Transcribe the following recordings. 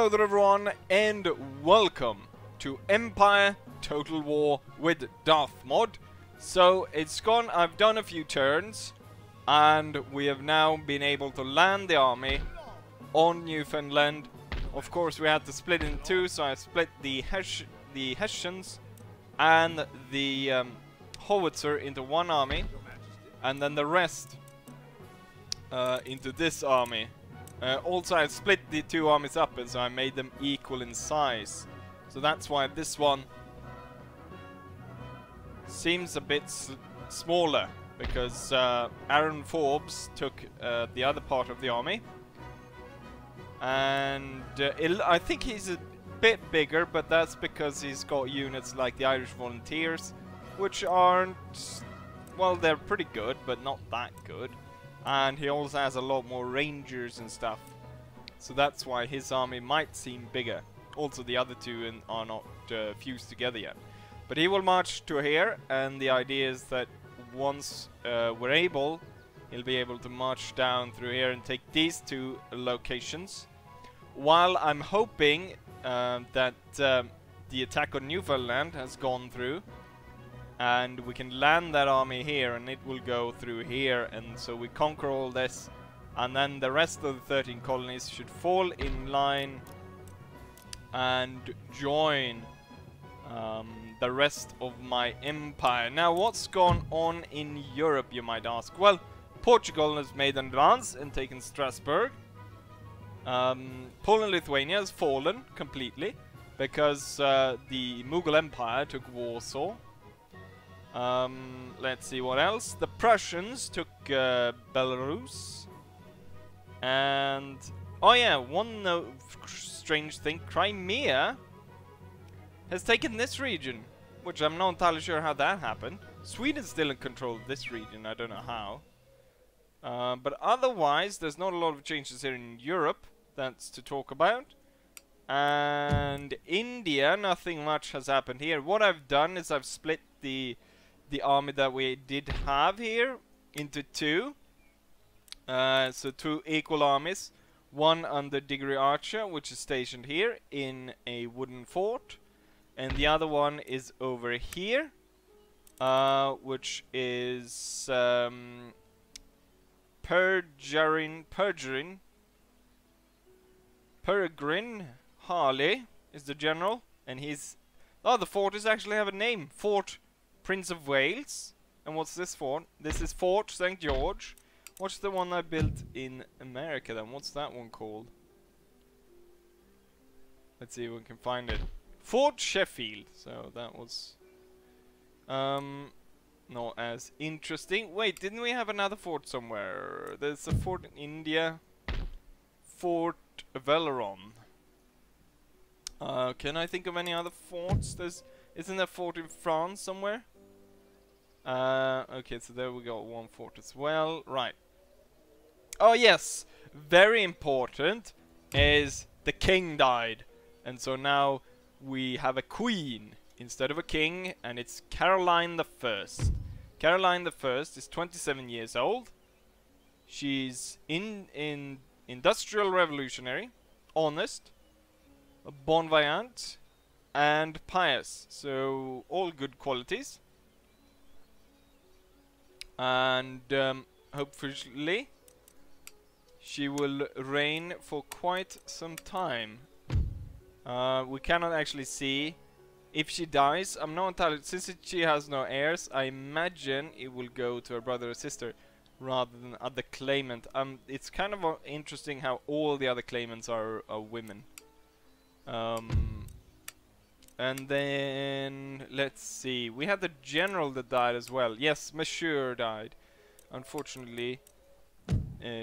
Hello there everyone, and welcome to Empire Total War with Darth Mod. So I've done a few turns, and we have now been able to land the army on Newfoundland. Of course we had to split in two, so I split the Hessians and the Howitzer into one army, and then the rest into this army. Also, I split the two armies up, and so I made them equal in size. So that's why this one seems a bit smaller, because Aaron Forbes took the other part of the army. And I think he's a bit bigger, but that's because he's got units like the Irish Volunteers, which aren't... well, they're pretty good, but not that good. And he also has a lot more rangers and stuff. So that's why his army might seem bigger. Also, the other two are not fused together yet. But he will march to here, and the idea is that once we're able, he'll be able to march down through here and take these two locations. While I'm hoping that the attack on Newfoundland has gone through, and we can land that army here, and it will go through here, and so we conquer all this, and then the rest of the 13 colonies should fall in line and join the rest of my empire. Now, what's gone on in Europe, you might ask? Well, Portugal has made an advance and taken Strasbourg. Poland and Lithuania has fallen completely because the Mughal Empire took Warsaw. Let's see what else. The Prussians took Belarus. And oh yeah, one strange thing, Crimea has taken this region, which I'm not entirely sure how that happened. Sweden's still in control of this region, I don't know how. But otherwise, there's not a lot of changes here in Europe that's to talk about. And India, nothing much has happened here. What I've done is I've split the army that we did have here into two. So two equal armies. One under Diggory Archer, which is stationed here in a wooden fort. And the other one is over here, which is Peregrine Harley is the general. And he's... oh, the fort is actually have a name. Fort Prince of Wales. And what's this fort? This is Fort St. George. What's the one I built in America then? What's that one called? Let's see if we can find it. Fort Sheffield. So that was not as interesting. Wait, didn't we have another fort somewhere? There's a fort in India. Fort Veleron. Can I think of any other forts? Isn't there a fort in France somewhere? Okay, so there we got one fort as well. Right. Oh yes, very important is the king died. And so now we have a queen instead of a king, and it's Caroline the First. Caroline the First is 27 years old. She's in industrial revolutionary, honest, bon vivant, and pious. So all good qualities. And hopefully she will reign for quite some time. We cannot actually see if she dies. I'm not entirely... since she has no heirs, I imagine it will go to her brother or sister rather than other claimant. It's kind of interesting how all the other claimants are women. And then let's see. We had the general that died as well. Yes, Monsieur died. Unfortunately,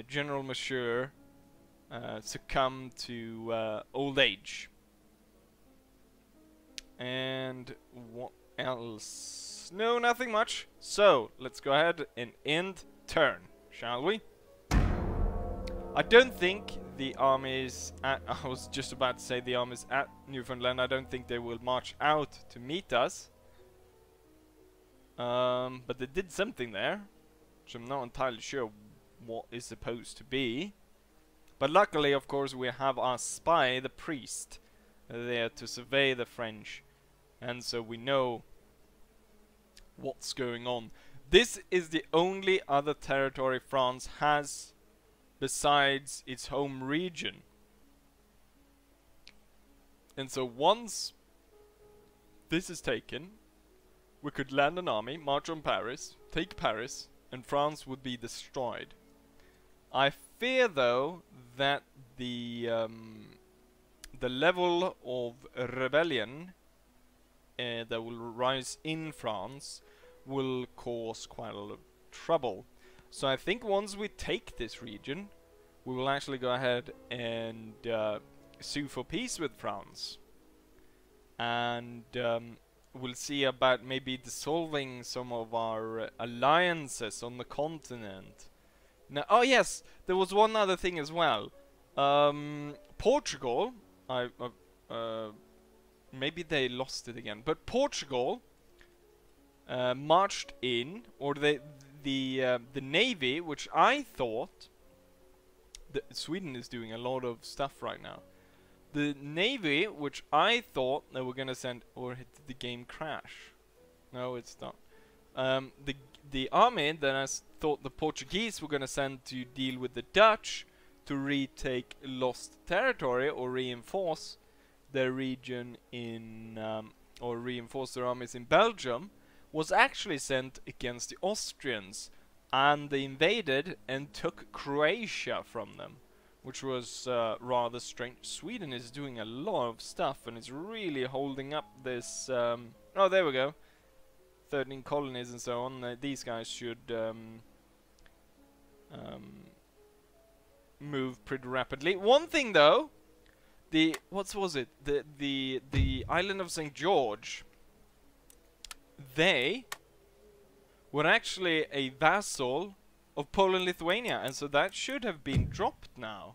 General Monsieur succumbed to old age. And what else? No, nothing much. So let's go ahead and end turn, shall we? I don't think the armies at... I was just about to say the armies at Newfoundland. I don't think they will march out to meet us. But they did something there, which I'm not entirely sure what is supposed to be. But luckily, of course, we have our spy, the priest, there to survey the French. And so we know what's going on. This is the only other territory France has besides its home region. And so once this is taken, we could land an army, march on Paris, take Paris, and France would be destroyed. I fear, though, that the level of rebellion that will rise in France will cause quite a lot of trouble. So I think once we take this region, we will actually go ahead and sue for peace with France. And we'll see about maybe dissolving some of our alliances on the continent. Now, oh yes, there was one other thing as well. Portugal, maybe they lost it again, but Portugal marched in, or the navy, which I thought Sweden is doing a lot of stuff right now. The navy, which I thought they were gonna send, or did the game crash? No, it's not. The army that I thought the Portuguese were gonna send to deal with the Dutch to retake lost territory or reinforce their region in, or reinforce their armies in Belgium, was actually sent against the Austrians, and they invaded and took Croatia from them, which was rather strange. Sweden is doing a lot of stuff and is really holding up this. Oh, there we go. 13 colonies and so on. These guys should move pretty rapidly. One thing though, what was it? The island of St. George. They were actually a vassal of Poland, Lithuania, and so that should have been dropped now.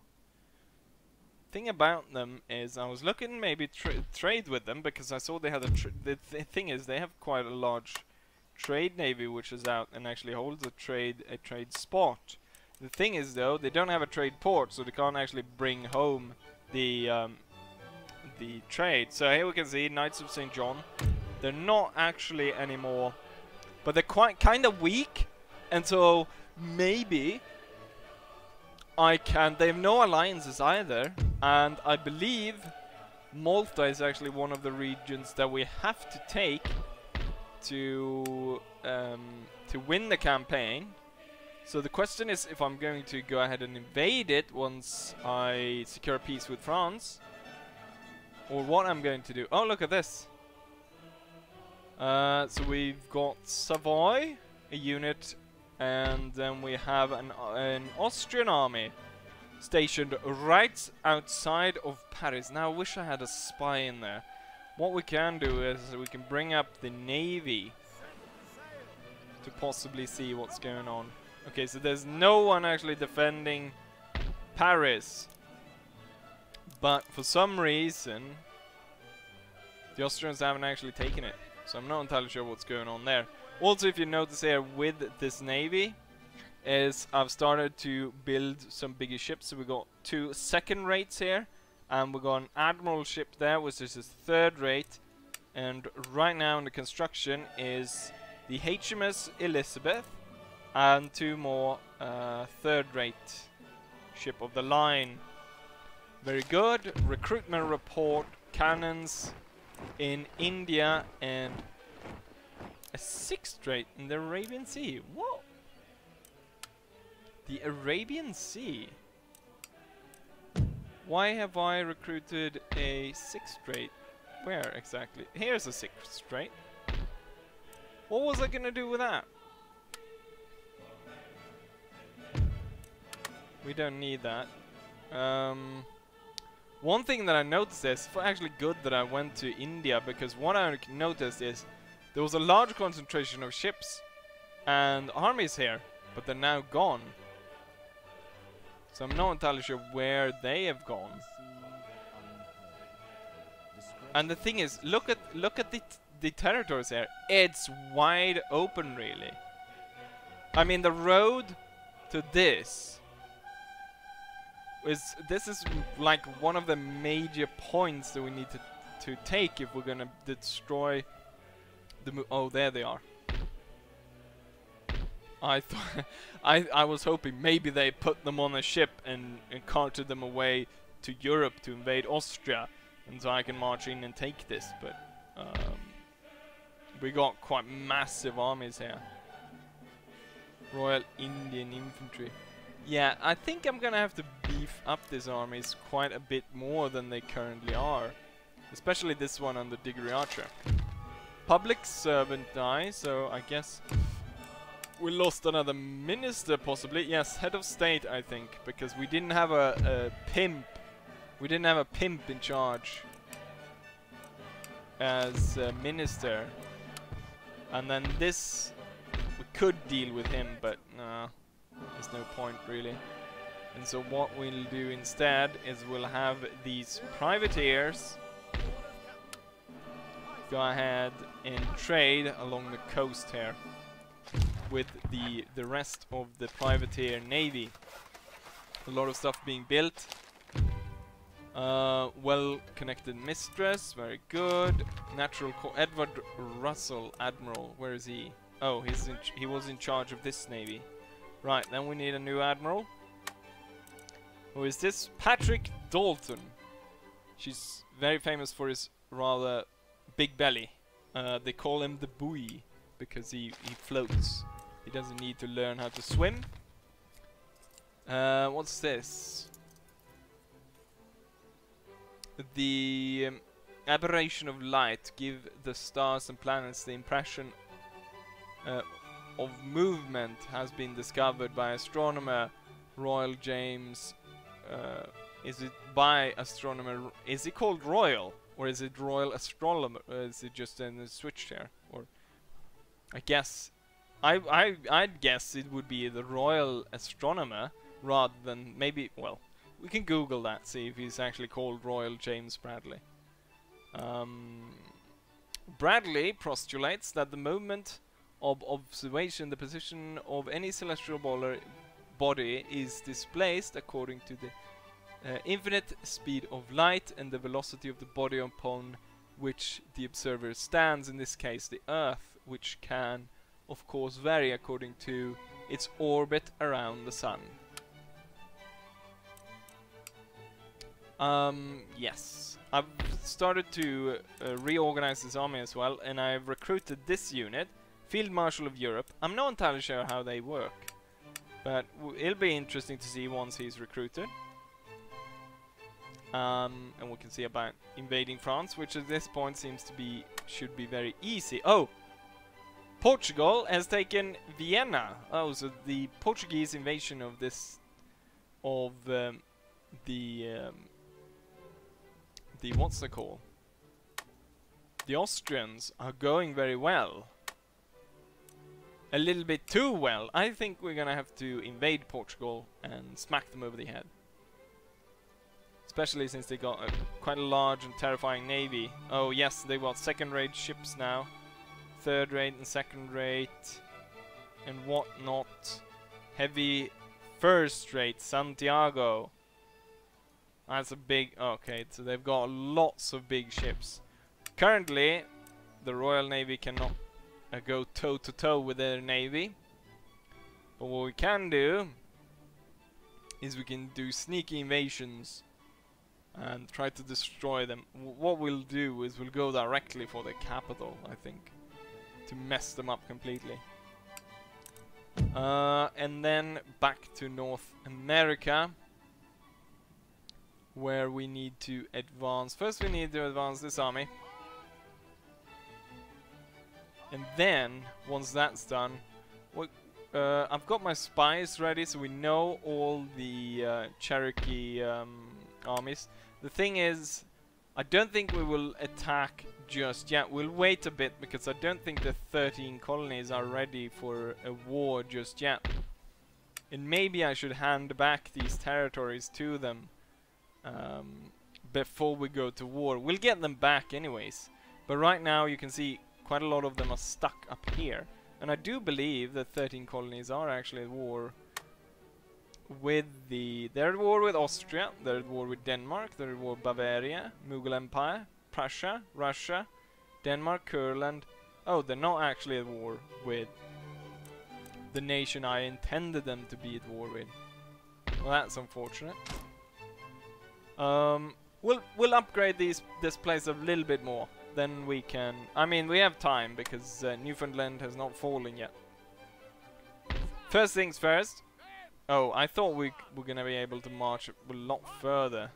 Thing about them is, I was looking maybe trade with them because I saw they had the thing is they have quite a large trade navy which is out and actually holds a trade spot. The thing is though, they don't have a trade port, so they can't actually bring home the trade. So here we can see Knights of St. John. They're not actually anymore, but they're quite kind of weak, and so maybe I can. They have no alliances either, and I believe Malta is actually one of the regions that we have to take to win the campaign. So the question is if I'm going to go ahead and invade it once I secure peace with France, or what I'm going to do. Oh, look at this. So we've got Savoy, a unit, and then we have an Austrian army stationed right outside of Paris. Now I wish I had a spy in there. What we can do is we can bring up the navy to possibly see what's going on. Okay, so there's no one actually defending Paris, but for some reason the Austrians haven't actually taken it. So I'm not entirely sure what's going on there. Also, if you notice here with this navy, is I've started to build some bigger ships. So we got 2 second rates here, and we got an admiral ship there, which is his 3rd rate. And right now in the construction is the HMS Elizabeth and 2 more 3rd rate ship of the line. Very good. Recruitment report, cannons in India, and a 6th rate in the Arabian Sea. What? The Arabian Sea? Why have I recruited a 6th rate? Where exactly? Here's a 6th rate. What was I gonna do with that? We don't need that. One thing that I noticed is actually good that I went to India, because what I noticed is there was a large concentration of ships and armies here, but they're now gone. So I'm not entirely sure where they have gone. And the thing is, look at the territories here. It's wide open, really. I mean, the road to this this is like one of the major points that we need to take if we're gonna destroy the oh, there they are. I thought I was hoping maybe they put them on a ship and carted them away to Europe to invade Austria, and so I can march in and take this. But we got quite massive armies here. Royal Indian Infantry. Yeah, I think I'm gonna have to beef up these armies quite a bit more than they currently are, especially this one on the Diggory Archer. Public servant died, so I guess we lost another minister, possibly. Yes, head of state, I think, because we didn't have a pimp. We didn't have a pimp in charge as a minister. And then this, we could deal with him, but no, there's no point really. And so what we'll do instead is we'll have these privateers go ahead and trade along the coast here with the rest of the privateer navy. A lot of stuff being built. Well-connected mistress, very good. Natural Edward Russell, admiral. Where is he? Oh, he was in charge of this navy. Right, then we need a new admiral. Who is this? Patrick Dalton. She's very famous for his rather big belly. They call him the buoy because he floats. He doesn't need to learn how to swim. What's this? The aberration of light give the stars and planets the impression of movement has been discovered by astronomer Royal James. Is it by astronomer? Is it called Royal, or is it Royal Astronomer? Is it just in the switch here? Or I guess I'd guess it would be the Royal Astronomer rather than maybe. Well, we can Google that, see if he's actually called Royal James Bradley. Bradley postulates that the moment of observation, the position of any celestial body is displaced according to the infinite speed of light and the velocity of the body upon which the observer stands, in this case the Earth, which can of course vary according to its orbit around the Sun. Yes, I've started to reorganize this army as well, and I've recruited this unit, Field Marshal of Europe. I'm not entirely sure how they work, but it'll be interesting to see once he's recruited. And we can see about invading France, which at this point seems to be should be very easy. Oh, Portugal has taken Vienna. Oh, so the Portuguese invasion of this the what's it called? The Austrians are going very well. A little bit too well. I think we're gonna have to invade Portugal and smack them over the head. Especially since they got quite a large and terrifying navy. Oh yes, they've got second-rate ships now. Third-rate and second-rate and whatnot. Heavy first-rate Santiago. That's a big... Okay, so they've got lots of big ships. Currently, the Royal Navy cannot go toe-to-toe with their navy. But what we can do is we can do sneaky invasions and try to destroy them. What we'll do is we'll go directly for the capital, I think, to mess them up completely. And then back to North America, where we need to advance. First we need to advance this army. And then, once that's done, I've got my spies ready, so we know all the Cherokee armies. The thing is, I don't think we will attack just yet. We'll wait a bit, because I don't think the 13 colonies are ready for a war just yet. And maybe I should hand back these territories to them before we go to war. We'll get them back anyways. But right now you can see quite a lot of them are stuck up here. And I do believe that 13 colonies are actually at war with they're at war with Austria, they're at war with Denmark, they're at war with Bavaria, Mughal Empire, Prussia, Russia, Denmark, Kurland. Oh, they're not actually at war with the nation I intended them to be at war with. Well, that's unfortunate. We'll upgrade this place a little bit more. Then we can. I mean, we have time because Newfoundland has not fallen yet. First things first. Oh, I thought we were gonna be able to march a lot further.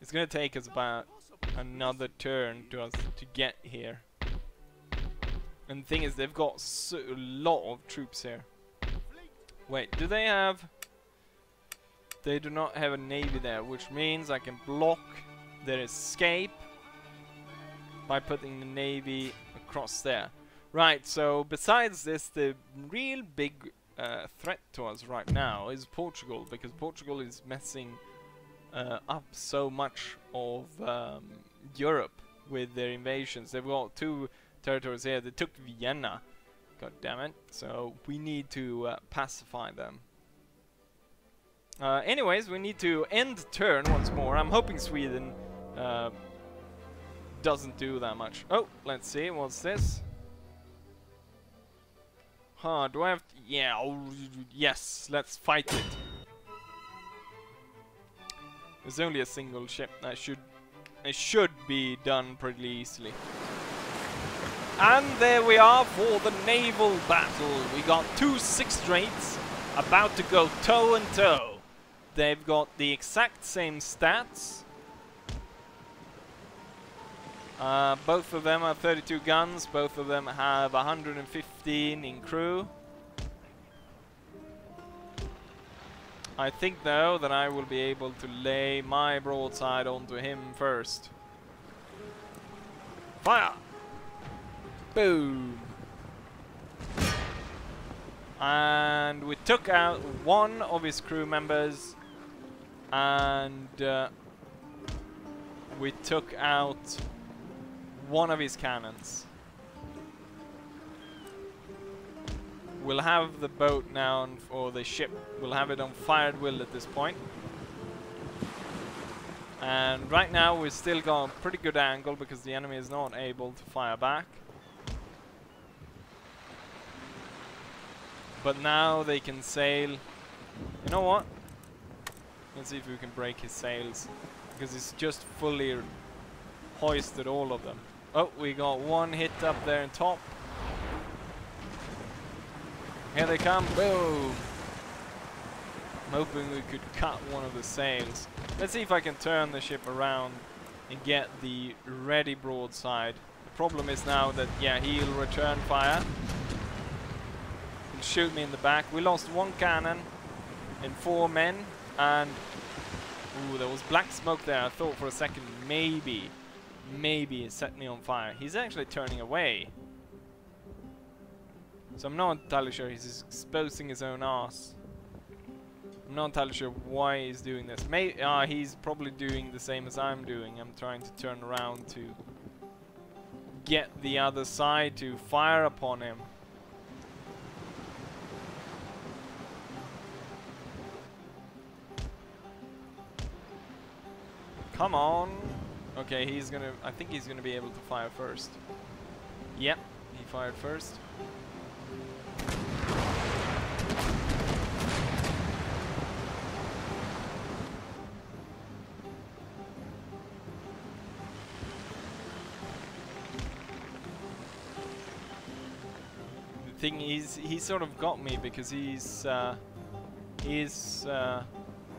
It's gonna take us about another turn to get here. And the thing is, they've got a lot of troops here. Wait, do they have? They do not have a navy there, which means I can block their escape by putting the navy across there. Right, so besides this, the real big threat to us right now is Portugal, because Portugal is messing up so much of Europe with their invasions. They've got 2 territories here. They took Vienna, god damn it, so we need to pacify them. Anyways, we need to end turn once more. I'm hoping Sweden doesn't do that much. Oh, let's see, what's this? Huh, do I have to, yeah, oh, yes, let's fight it. There's only a single ship. It should be done pretty easily. And there we are for the naval battle. We got 2 sixth-rates about to go toe and toe. They've got the exact same stats. Both of them have 32 guns. Both of them have 115 in crew. I think though that I will be able to lay my broadside onto him first. Fire! Boom! And we took out one of his crew members, and we took out one of his cannons. We'll have the boat now, or the ship, we'll have it on fired will at this point. And right now we've still got a pretty good angle because the enemy is not able to fire back. But now they can sail. You know what? Let's see if we can break his sails, because he's just fully hoisted all of them. Oh, we got one hit up there in top. Here they come. Boom! I'm hoping we could cut one of the sails. Let's see if I can turn the ship around and get the ready broadside. The problem is now that, yeah, he'll return fire. He'll shoot me in the back. We lost 1 cannon and 4 men, and ooh, there was black smoke there. I thought for a second maybe it set me on fire. He's actually turning away. So I'm not entirely sure. He's exposing his own ass. I'm not entirely sure why he's doing this. He's probably doing the same as I'm doing. I'm trying to turn around to get the other side to fire upon him. Come on. Okay, he's gonna... I think he's gonna be able to fire first. Yep, he fired first. The thing is, he sort of got me because he's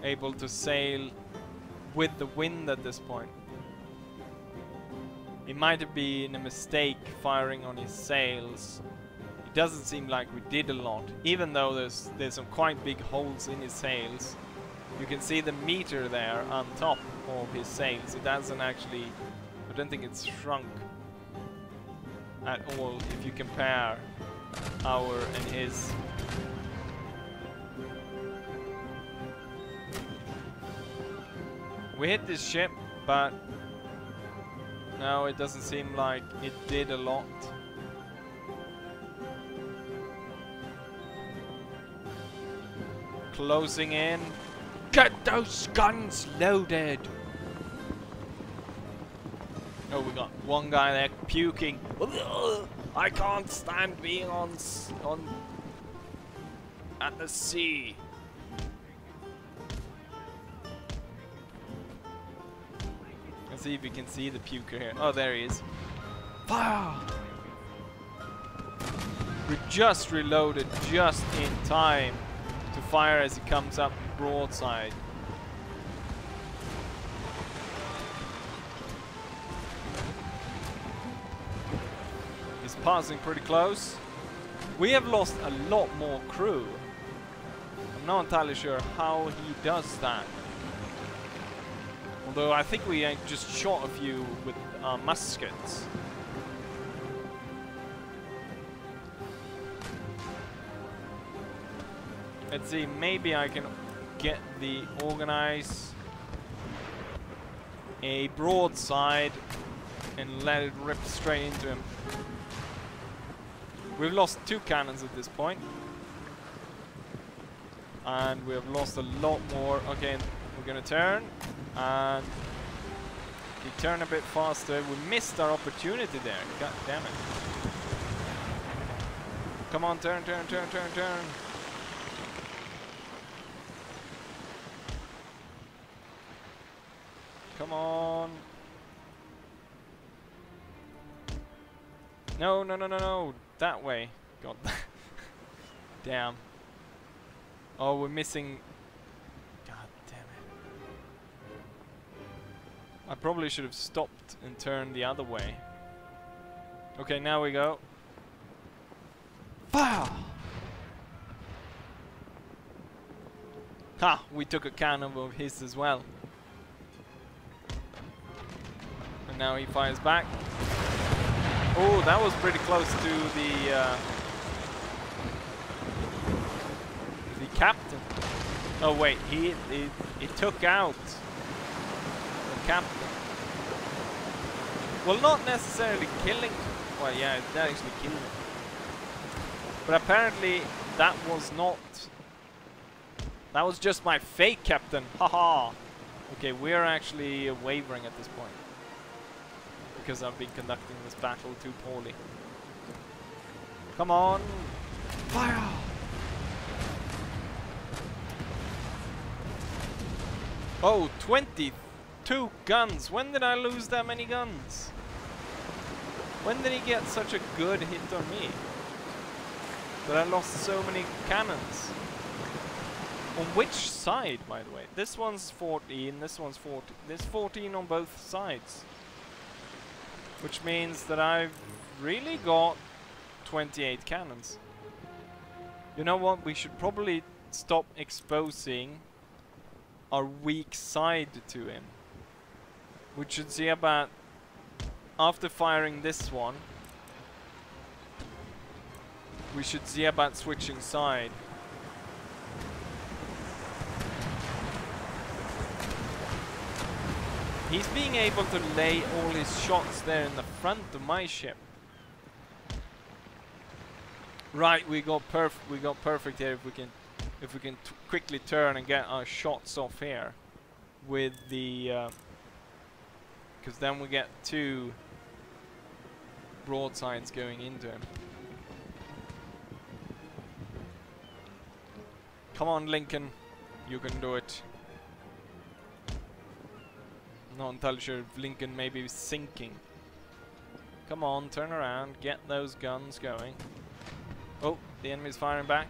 able to sail with the wind at this point. It might have been a mistake firing on his sails. It doesn't seem like we did a lot, even though there's some quite big holes in his sails. You can see the meter there on top of his sails. It doesn't actually... I don't think it's shrunk at all if you compare our and his. We hit this ship, but no, it doesn't seem like it did a lot. closing in. Get those guns loaded! Oh, we got one guy there puking. I can't stand being on at the sea. Let's see if we can see the puker here. Oh, there he is. Fire! We just reloaded just in time to fire as he comes up broadside. He's passing pretty close. We have lost a lot more crew. I'm not entirely sure how he does that. Although I think we just shot a few with muskets. Let's see, maybe I can get the organize a broadside and let it rip straight into him. We've lost 2 cannons at this point. And we have lost a lot more. Okay, we're gonna turn. And we turn a bit faster. We missed our opportunity there. God damn it. Come on, turn, turn, turn, turn, turn. Come on. No, no, no, no, no. That way. God. Damn. Oh, we're missing. God damn it. I probably should have stopped and turned the other way. Okay, now we go. Fire! Ha! We took a cannon of his as well. And now he fires back. Oh, that was pretty close to the captain. Oh wait, he took out the captain. Well, not necessarily killing. Well, yeah, that actually killed him. But apparently that was not. That was just my fake captain. Haha. Okay, we're actually wavering at this point. Because I've been conducting this battle too poorly. Come on! Fire! Oh, 22 guns! When did I lose that many guns? When did he get such a good hit on me? That I lost so many cannons? On which side, by the way? This one's 14, this one's 14. There's 14 on both sides. Which means that I've really got 28 cannons. You know what? We should probably stop exposing our weak side to him. We should see about, after firing this one, we should see about switching side. He's being able to lay all his shots there in the front of my ship. Right, we got perfect here. If we can quickly turn and get our shots off here with the, because then we get 2 broadsides going into him. Come on, Lincoln, you can do it. Not entirely sure if Lincoln may be sinking. Come on, turn around, get those guns going. Oh, the enemy's firing back.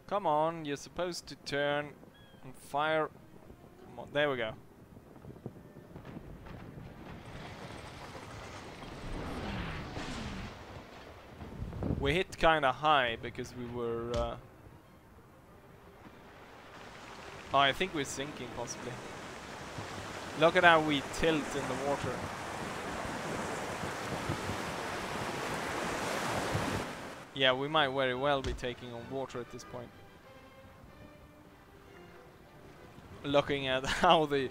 Come on, you're supposed to turn and fire. Come on, there we go. We hit kinda high because we were oh, I think we're sinking possibly. Look at how we tilt in the water. Yeah, we might very well be taking on water at this point. Looking at how the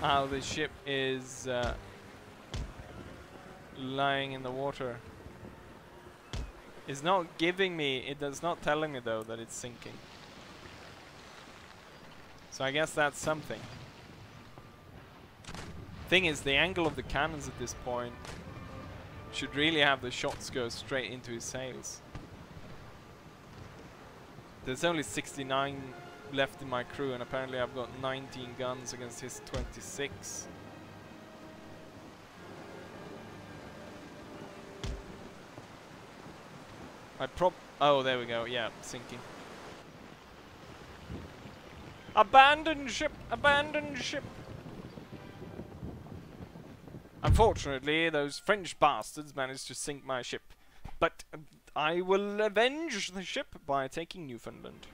how the ship is lying in the water. It's not giving me, it does not telling me though that it's sinking. So I guess that's something. Thing is, the angle of the cannons at this point should really have the shots go straight into his sails. There's only 69 left in my crew, and apparently I've got 19 guns against his 26. Oh, there we go. Yeah, sinking. Abandon ship! Abandon ship! Unfortunately, those French bastards managed to sink my ship. But I will avenge the ship by taking Newfoundland.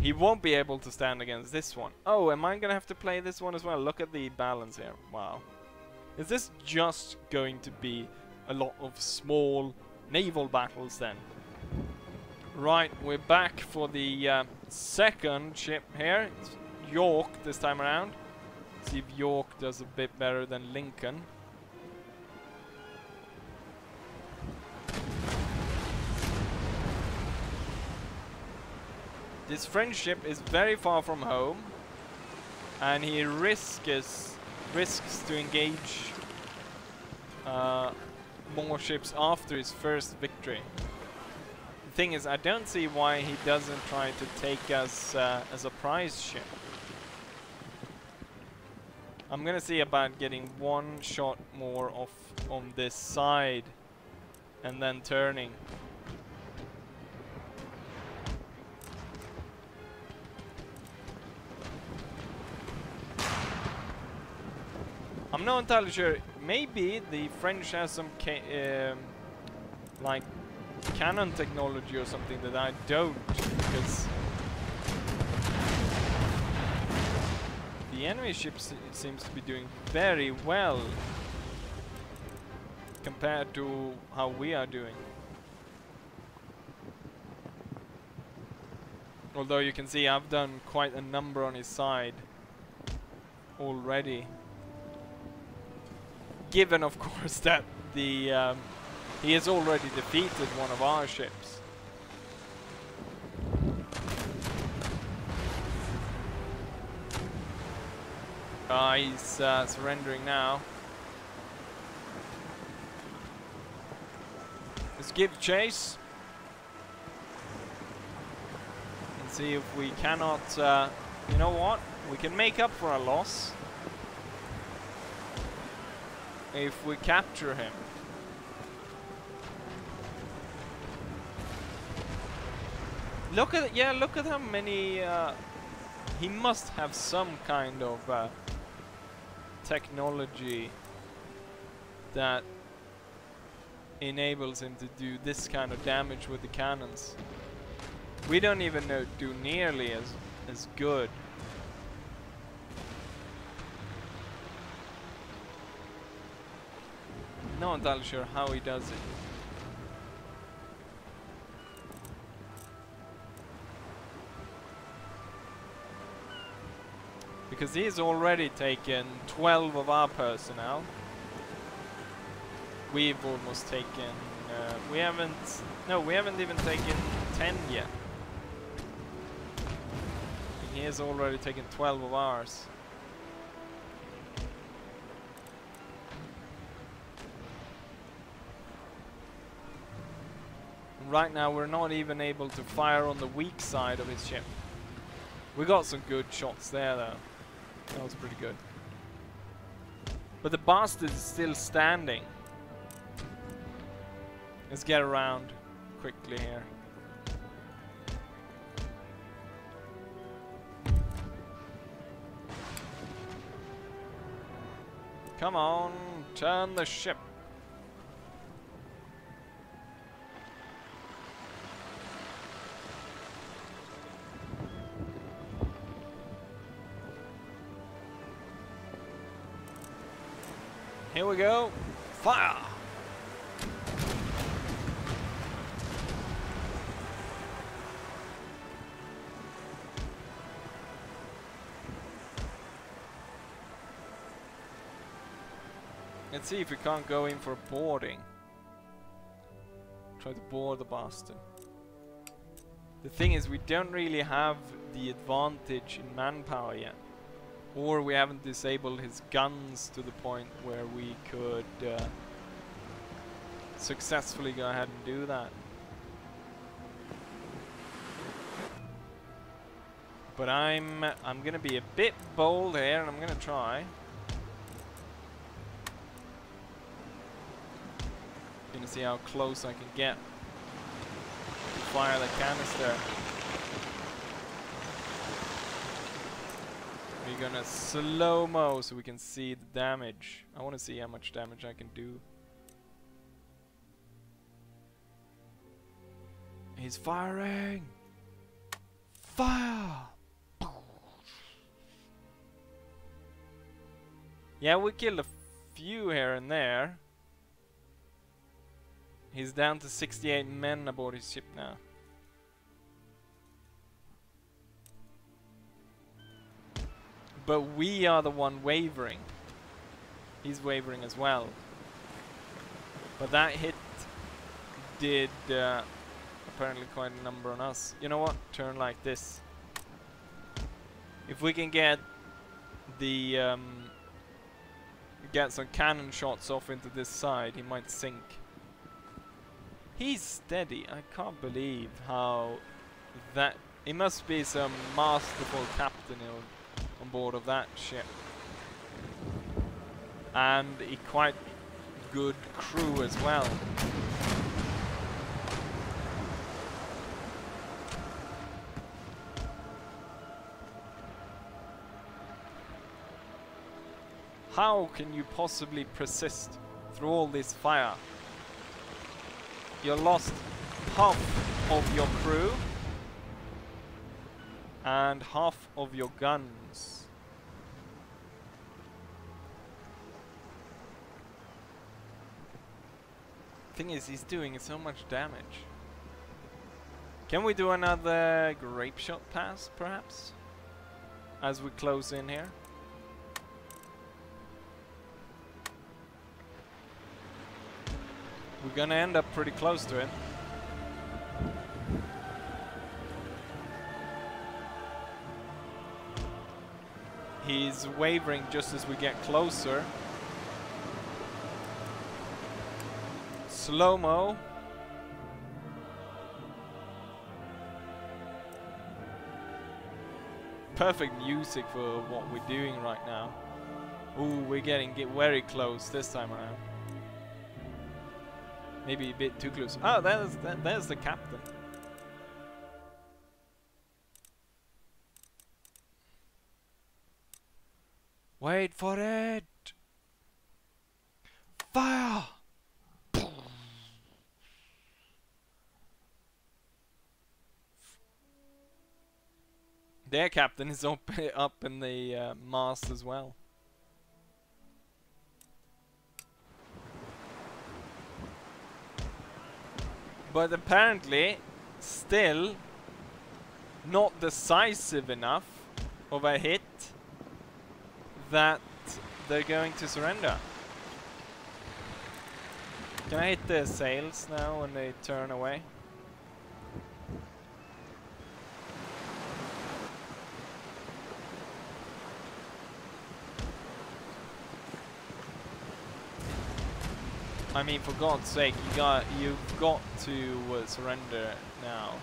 He won't be able to stand against this one. Oh, am I gonna have to play this one as well? Look at the balance here. Wow. Is this just going to be a lot of small naval battles then? Right, we're back for the second ship here. It's York this time around. See if York does a bit better than Lincoln. This French ship is very far from home, and he risks to engage more ships after his first victory. The thing is, I don't see why he doesn't try to take us as a prize ship. I'm gonna see about getting one shot more off on this side and then turning. I'm not entirely sure. Maybe the French have some like cannon technology or something that I don't, because the enemy ships, it seems to be doing very well compared to how we are doing. Although you can see I've done quite a number on his side already. Given, of course, that the he has already defeated one of our ships. He's surrendering now. Let's give chase and see if we cannot. You know what? We can make up for a loss if we capture him. Look at look at how many. He must have some kind of technology that enables him to do this kind of damage with the cannons. We don't even do nearly as good. Not entirely sure how he does it. Because he's already taken 12 of our personnel. We've almost taken... we haven't even taken 10 yet. And he has already taken 12 of ours. Right now we're not even able to fire on the weak side of his ship. We got some good shots there though. That was pretty good. But the bastard is still standing. Let's get around quickly here. Come on, turn the ship. Here we go. Fire! Let's see if we can't go in for boarding. Try to board the bastard. The thing is, we don't really have the advantage in manpower yet. Or we haven't disabled his guns to the point where we could successfully go ahead and do that. But I'm gonna be a bit bold here, and I'm gonna try. Gonna see how close I can get to fire the canister. We're gonna slow-mo so we can see the damage. I want to see how much damage I can do. He's firing! Fire! Yeah, we killed a few here and there. He's down to 68 men aboard his ship now. But we are the one wavering. He's wavering as well. But that hit did apparently quite a number on us. You know what? Turn like this. If we can get the get some cannon shots off into this side, he might sink. He's steady. I can't believe how that... He must be some masterful captain on board of that ship. And a quite good crew as well. How can you possibly persist through all this fire? You lost half of your crew and half of your guns. Thing is, he's doing so much damage. Can we do another grape shot pass, perhaps? As we close in here. We're gonna end up pretty close to him. He's wavering just as we get closer. Slow-mo. Perfect music for what we're doing right now. Ooh, we're getting very close this time around. Maybe a bit too close. Oh, there's the captain. Wait for it! Fire! Their captain is up in the mast as well. But apparently, still not decisive enough of a hit that they're going to surrender. Can I hit the sails now when they turn away? I mean, for God's sake, you've got to surrender now.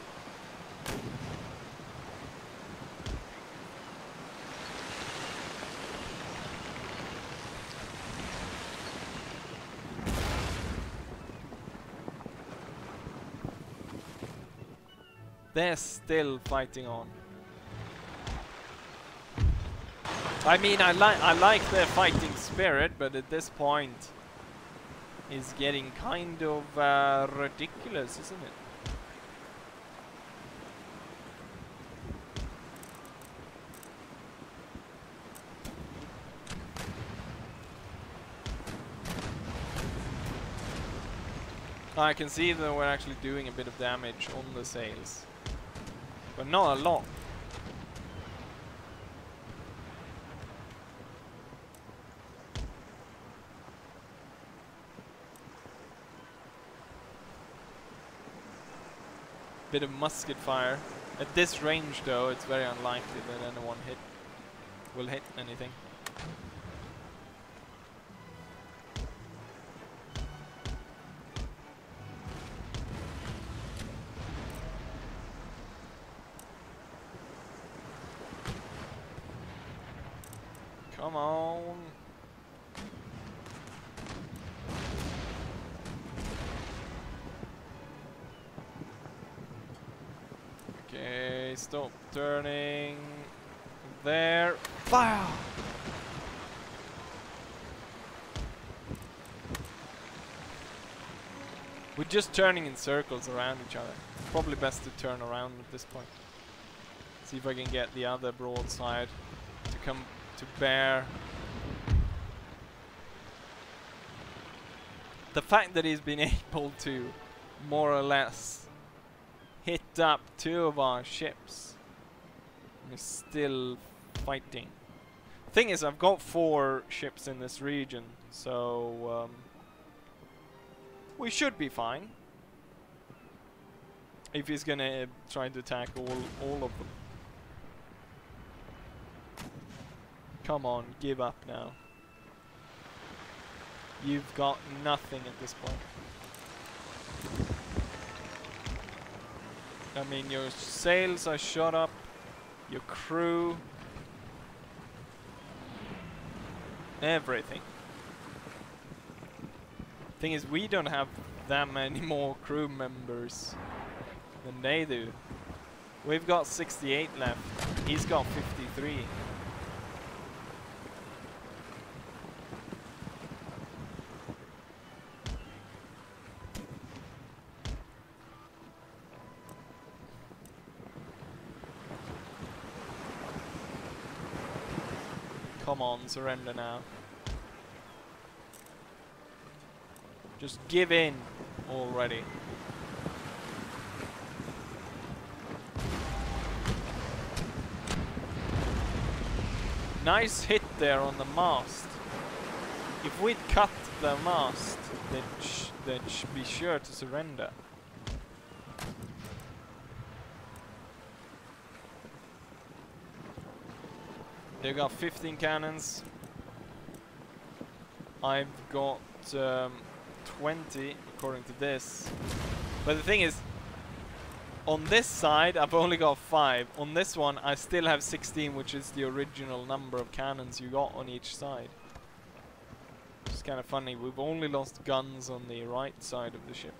They're still fighting on. I mean, I like their fighting spirit, but at this point, it's getting kind of ridiculous, isn't it? I can see that we're actually doing a bit of damage on the sails, but not a lot. bit of musket fire. At this range though, it's very unlikely that anyone will hit anything. Come on. Okay, stop turning. There. Fire! We're just turning in circles around each other. Probably best to turn around at this point. See if I can get the other broadside to come to bear. The fact that he's been able to more or less hit up 2 of our ships and is still fighting. Thing is, I've got 4 ships in this region, so we should be fine. If he's gonna try to attack all of them. Come on, give up now. You've got nothing at this point. I mean, your sails are shot up, your crew, everything. Thing is, we don't have that many more crew members than they do. We've got 68 left. He's got 53. Come on, surrender now. Just give in already. Nice hit there on the mast. If we'd cut the mast, they'd be sure to surrender. They've got 15 cannons. I've got 20 according to this. But the thing is, on this side I've only got 5. On this one I still have 16, which is the original number of cannons you got on each side. It's kind of funny, we've only lost guns on the right side of the ship.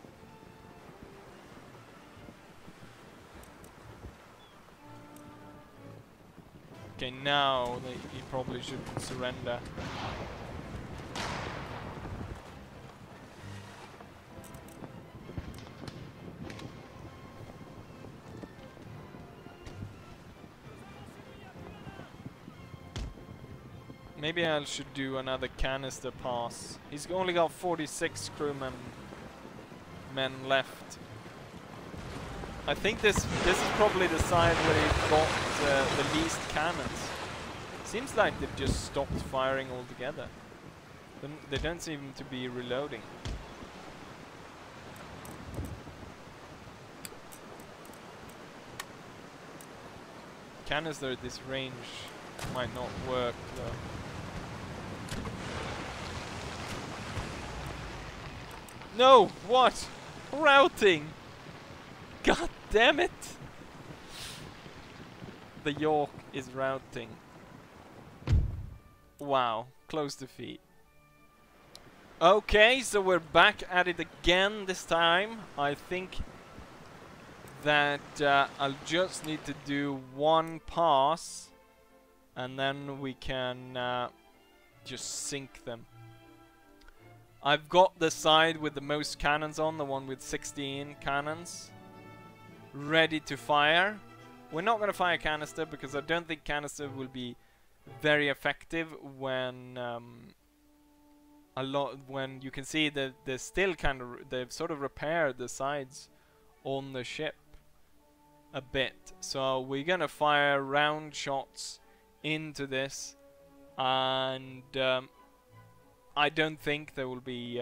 Okay, now he probably should surrender. Maybe I should do another canister pass. He's only got 46 crewmen left. I think this is probably the side where he's got the least cannons. Seems like they've just stopped firing altogether. They don't seem to be reloading. Canister at this range might not work though. No! What? Routing! God damn it! The York is routing. Wow, close defeat. Okay, so we're back at it again this time. I think that I'll just need to do one pass and then we can just sink them. I've got the side with the most cannons on, the one with 16 cannons, ready to fire. We're not going to fire canister because I don't think canister will be very effective when when you can see that they're still kind of they've sort of repaired the sides on the ship a bit. So we're going to fire round shots into this, and I don't think they will be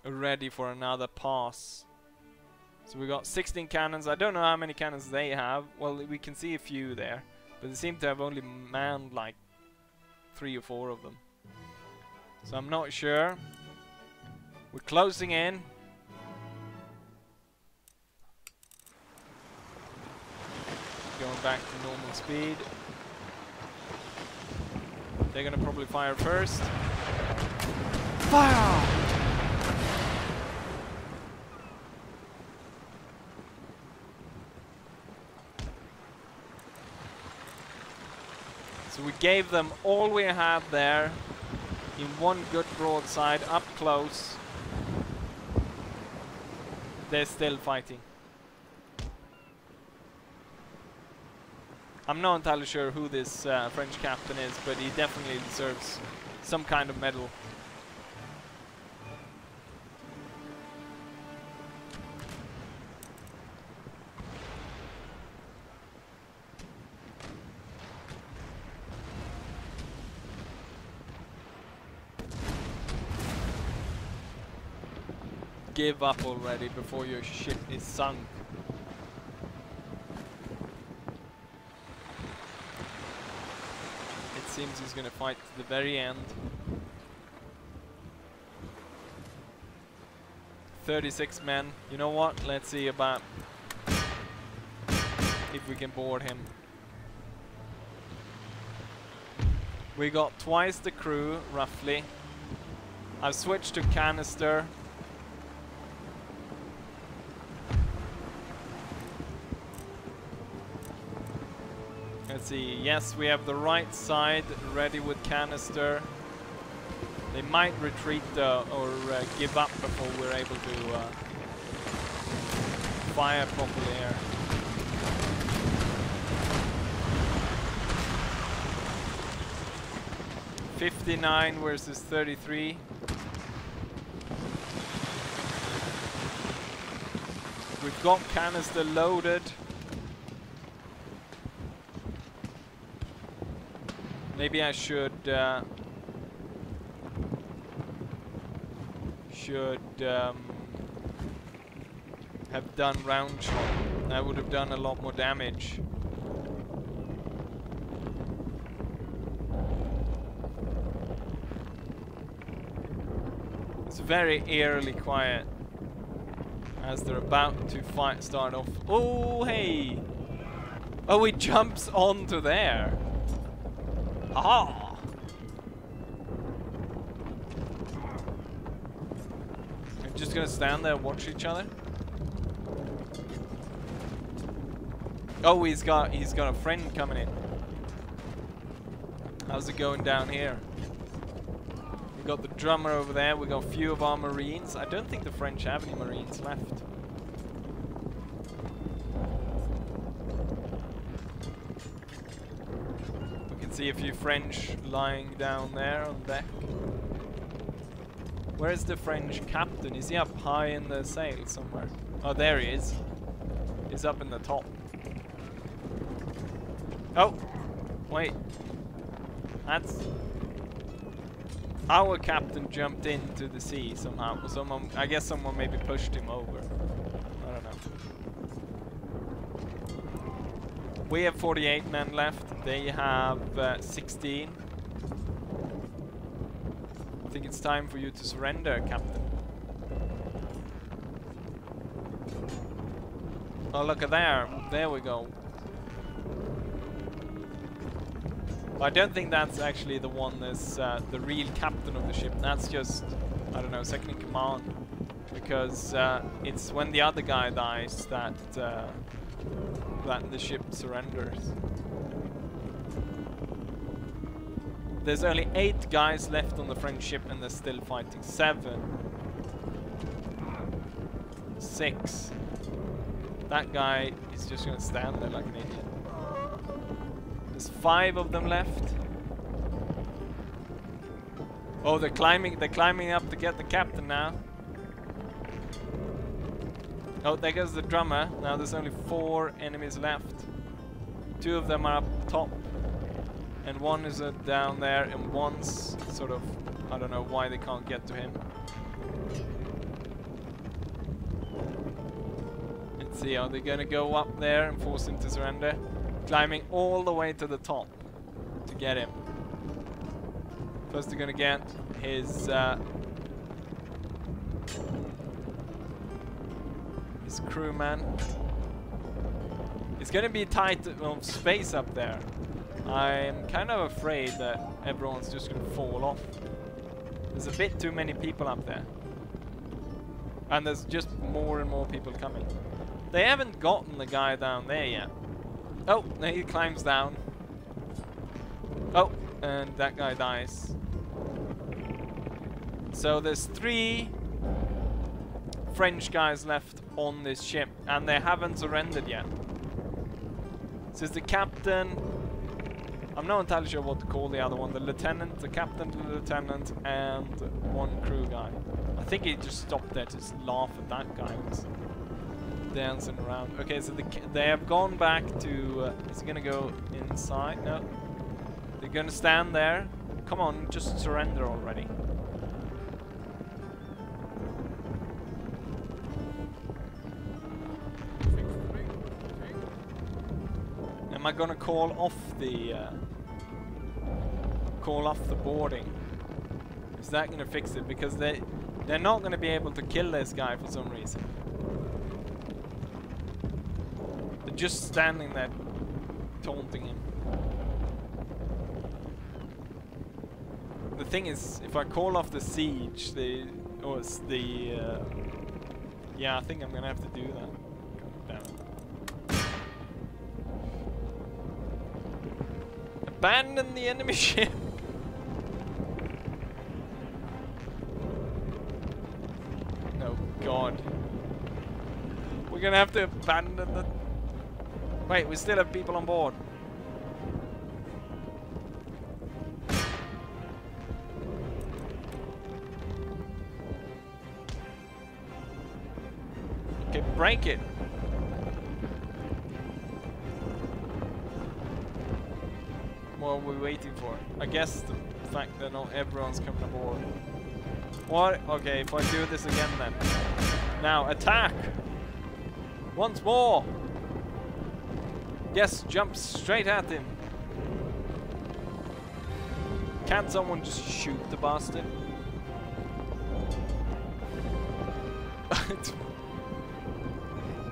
ready for another pass. So we got 16 cannons. I don't know how many cannons they have. Well, we can see a few there, but they seem to have only manned like 3 or 4 of them. So I'm not sure. We're closing in. Going back to normal speed. They're gonna probably fire first. Fire! So we gave them all we had there in one good broadside up close. They're still fighting. I'm not entirely sure who this French captain is, but he definitely deserves some kind of medal. Give up already before your ship is sunk. It seems he's gonna fight to the very end. 36 men. You know what? Let's see about if we can board him. We got twice the crew, roughly. I've switched to canister. Let's see, yes, we have the right side ready with canister. They might retreat or give up before we're able to fire properly here. $59 versus 33. We've got canister loaded. Maybe I should have done round shot. That would have done a lot more damage. It's very eerily quiet as they're about to start off. Oh, hey! Oh, he jumps onto there. Aha! We're just gonna stand there and watch each other. Oh, he's got a friend coming in. How's it going down here? We got the drummer over there. We got a few of our marines. I don't think the French have any marines left. See a few French lying down there on deck. Where's the French captain? Is he up high in the sail somewhere? Oh, there he is. He's up in the top. Oh! Wait. That's... Our captain jumped into the sea somehow. I guess someone maybe pushed him over. I don't know. We have 48 men left. They have 16. I think it's time for you to surrender, Captain. Oh, look at there. There we go. But I don't think that's actually the one that's the real captain of the ship. That's just, I don't know, second in command. Because it's when the other guy dies that the ship surrenders. There's only 8 guys left on the French ship and they're still fighting. 7. 6. That guy is just gonna stand there like an idiot. There's 5 of them left. Oh, they're climbing up to get the captain now. Oh, there goes the drummer. Now there's only 4 enemies left. 2 of them are up top. And 1 is down there, and 1's sort of... I don't know why they can't get to him. Let's see, are they gonna go up there and force him to surrender? Climbing all the way to the top to get him. First they're gonna get his crewman. It's gonna be tight of space up there. I'm kind of afraid that everyone's just gonna fall off. There's a bit too many people up there. And there's just more and more people coming. They haven't gotten the guy down there yet. Oh, he climbs down. Oh, and that guy dies. So there's 3 French guys left on this ship, and they haven't surrendered yet. This is the captain. I'm not entirely sure what to call the other one. The lieutenant, the captain, the lieutenant, and 1 crew guy. I think he just stopped there to laugh at that guy who's dancing around. Okay, so they have gone back to... is he gonna go inside? No. They're gonna stand there. Come on, just surrender already. Am I gonna call off the boarding? Is that gonna fix it? Because they're not gonna be able to kill this guy for some reason. They're just standing there taunting him. The thing is, if I call off the siege, yeah, I think I'm gonna have to do that. God damn it. Abandon the enemy ship. Oh God. We're gonna have to abandon the... Wait, we still have people on board. Okay, break it. What are we waiting for? I guess the fact that not everyone's coming aboard. What? Okay, if I do this again then. Now, attack! Once more! Yes, jump straight at him. Can't someone just shoot the bastard?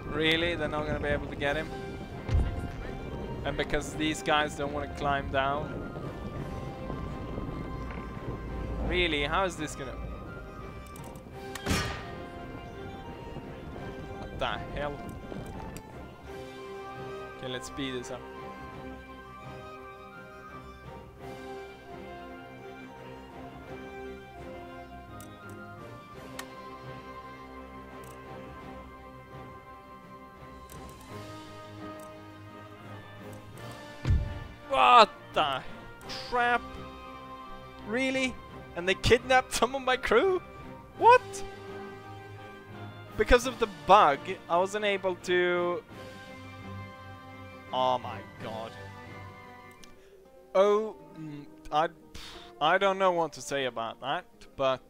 Really? They're not gonna be able to get him? And because these guys don't want to climb down? Really? How is this gonna... What the hell? Okay, let's speed this up. What the crap? Really? And they kidnapped some of my crew? What? Because of the bug, I wasn't able to... Oh my god. Oh, I don't know what to say about that, but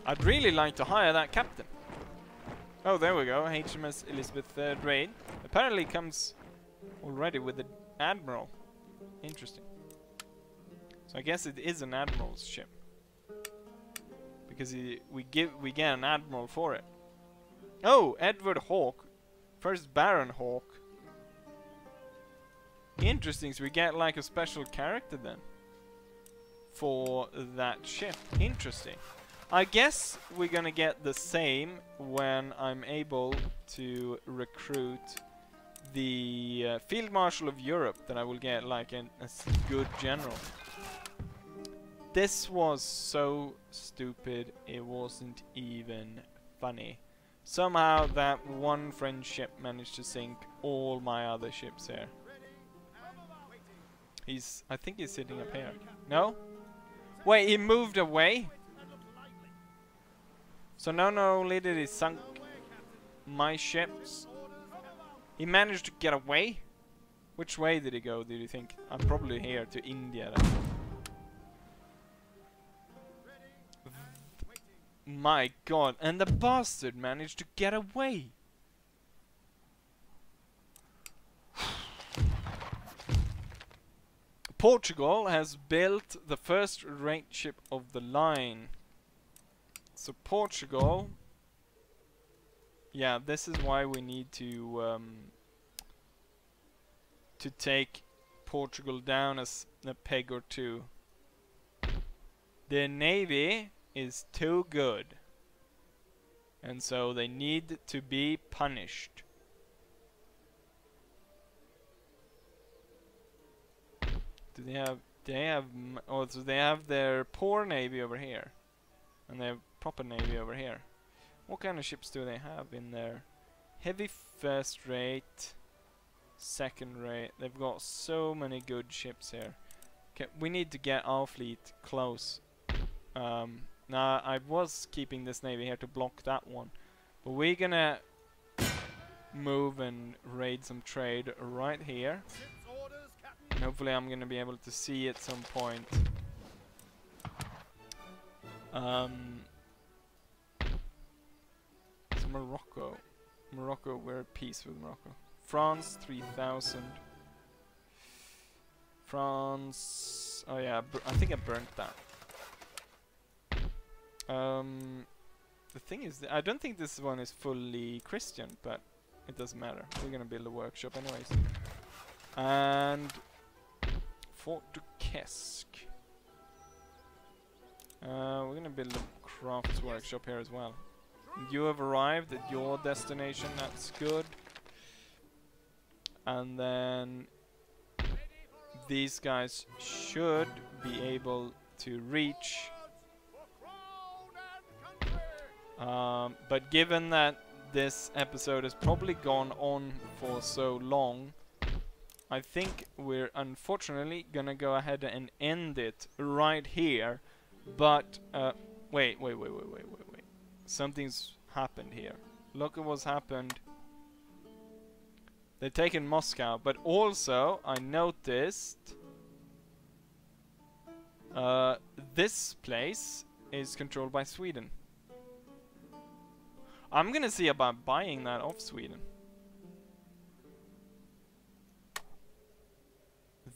I'd really like to hire that captain. Oh, there we go. HMS Elizabeth Drade. Apparently comes already with the admiral. Interesting. So I guess it is an admiral's ship because we get an admiral for it. Oh, Edward Hawke, first Baron Hawke. Interesting. So we get like a special character then for that ship. Interesting. I guess we're gonna get the same when I'm able to recruit the Field Marshal of Europe, that I will get like a good general. This was so stupid, it wasn't even funny. Somehow that one French ship managed to sink all my other ships here. I think he's sitting up here. No? Wait, he moved away? So not only did he sunk my ships, he managed to get away? Which way did he go, do you think? I'm probably here to India then. My god, and the bastard managed to get away. Portugal has built the first rate ship of the line. So Portugal... Yeah, this is why we need to take Portugal down as a peg or two. Their navy is too good. And so they need to be punished. Do they have... Oh, so they have their poor navy over here. And they have proper navy over here. What kind of ships do they have in there? Heavy first rate, second rate. They've got so many good ships here. Okay, we need to get our fleet close. Now, I was keeping this navy here to block that one. But we're gonna move and raid some trade right here. And hopefully I'm gonna be able to see at some point. So Morocco, we're at peace with Morocco. France, 3,000. France, oh yeah, I think I burnt that. The thing is, I don't think this one is fully Christian, but it doesn't matter. We're gonna build a workshop anyways. And Fort Duquesne. We're gonna build a crafts workshop here as well. You have arrived at your destination, that's good. And then these guys should be able to reach. But given that this episode has probably gone on for so long, I think we're unfortunately gonna go ahead and end it right here. But wait. Something's happened here. Look at what's happened. They've taken Moscow, but also I noticed this place is controlled by Sweden. I'm gonna see about buying that off Sweden.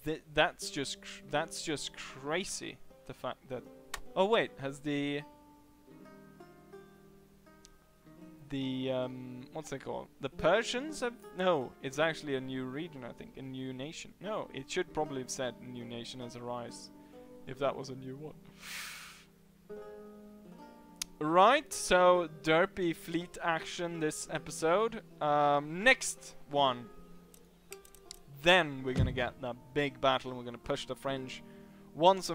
That's just crazy. The fact that... Oh wait, has the what's it called? The Persians have... No, it's actually a new region, I think. A new nation. No, it should probably have said new nation has arise. If that was a new one. Right, so derpy fleet action this episode. Next one. Then we're gonna get that big battle and we're gonna push the French once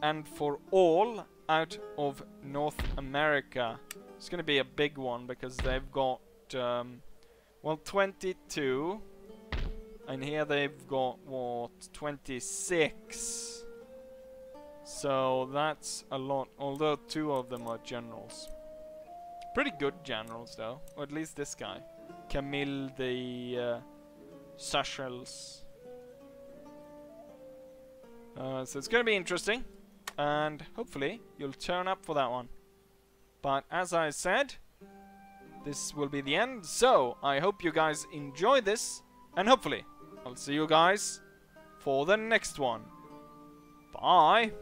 and for all out of North America. It's gonna be a big one because they've got well, 22, and here they've got what, 26. So that's a lot, although 2 of them are generals. Pretty good generals though, or at least this guy, Camille the Seychelles. So it's gonna be interesting, and hopefully you'll turn up for that one. But as I said, this will be the end. So I hope you guys enjoyed this, and hopefully I'll see you guys for the next one. Bye.